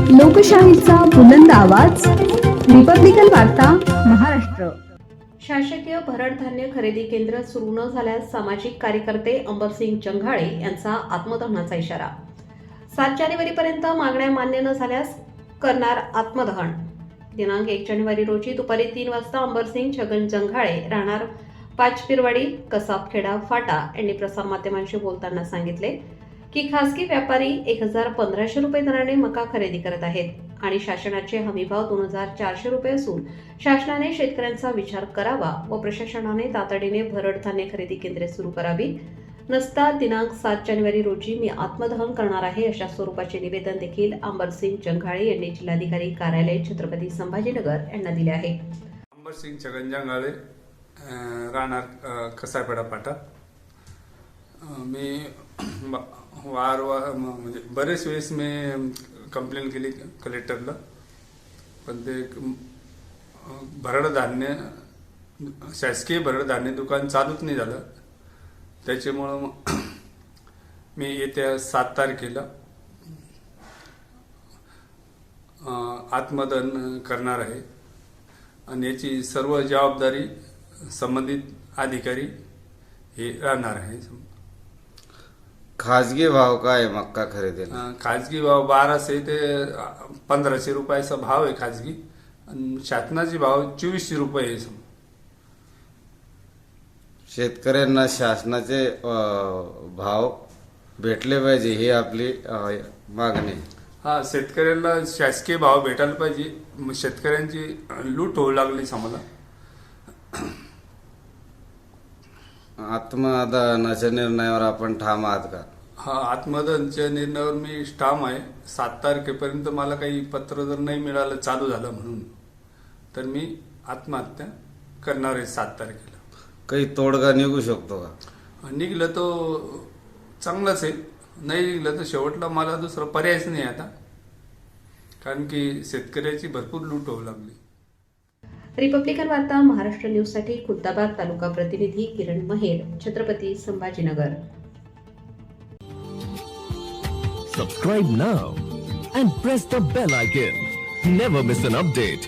लोकशाहीचा बुलंद आवाज, रिपब्लिकन वार्ता, महाराष्ट्र. शासकीय भरड धान्य खरेदी केंद्र सुरू न झाल्यास सामाजिक कार्यकर्ते अंबरसिंग जंघाळे यांचा आत्मदहनाचा इशारा. 7 जानेवारीपर्यंत मागण्या मान्य न झाल्यास करणार आत्मदहन. दिनांक 1 जानेवारी रोजी दुपारी 3 वाजता अंबरसिंग छगन जंघाळे राहणार पाचपिरवाडी कसाबखेडा फाटा यांनी प्रसारमाध्यमांशी बोलताना सांगितले की खासगी व्यापारी 1,1500 रुपये दराने मका खरेदी करत आहेत आणि शासनाचे हमीभाव 2,400 रुपये असून शासनाने शेतकऱ्यांचा विचार करावा व प्रशासनाने तातडीने भरड धान्य खरेदी केंद्रे सुरू करावी. नसता दिनांक 7 जानेवारी रोजी मी आत्मदहन करणार आहे अशा स्वरूपाचे निवेदन देखील अंबरसिंग जंघाळे यांनी जिल्हाधिकारी कार्यालय छत्रपती संभाजीनगर यांना दिले आहे. अंबरसिंग छगन जंघाळे राहणार कसाबखेडा फाटा. मी वारंवार म्हणजे बरेच वेळेस मी कंप्लेंट केली कलेक्टरला, पण ते भरड धान्य शासकीय भरड धान्य दुकान चालूच नाही झालं. त्याच्यामुळं मी येत्या 7 तारखेला आत्मदहन करणार आहे आणि याची सर्व जबाबदारी संबंधित अधिकारी हे राहणार आहे. खाजगी भाव काय मक्का खरेदीला? खाजगी भाव 1200 ते 1500 रुपयाचा भाव आहे खाजगी, आणि शासनाचे भाव 2400 रुपये आहे. शेतकऱ्यांना शासनाचे भाव भेटले पाहिजे ही आपली मागणी. हा, शेतकऱ्यांना शासकीय भाव भेटायला पाहिजे. शेतकऱ्यांची लूट होऊ लागली आम्हाला. आत्मदहनाच्या निर्णयावर आपण ठाम आहात का? हा, आत्मदहनाच्या निर्णयावर मी ठाम आहे. 7 तारखेपर्यंत मला काही पत्र जर नाही मिळालं चालू झालं म्हणून, तर मी आत्महत्या करणार आहे 7 तारखेला. काही तोडगा निघू शकतो का? निघलं तो चांगलंच आहे, नाही निघलं तर शेवटला मला दुसरा पर्यायच नाही आता, कारण की शेतकऱ्याची भरपूर लूट होऊ लागली. रिपब्लिकन वार्ता महाराष्ट्र न्यूजसाठी खुलताबाद तालुका प्रतिनिधी किरण महेर, Chhatrapati Sambhajinagar. Subscribe now and press the bell icon. Never miss an update.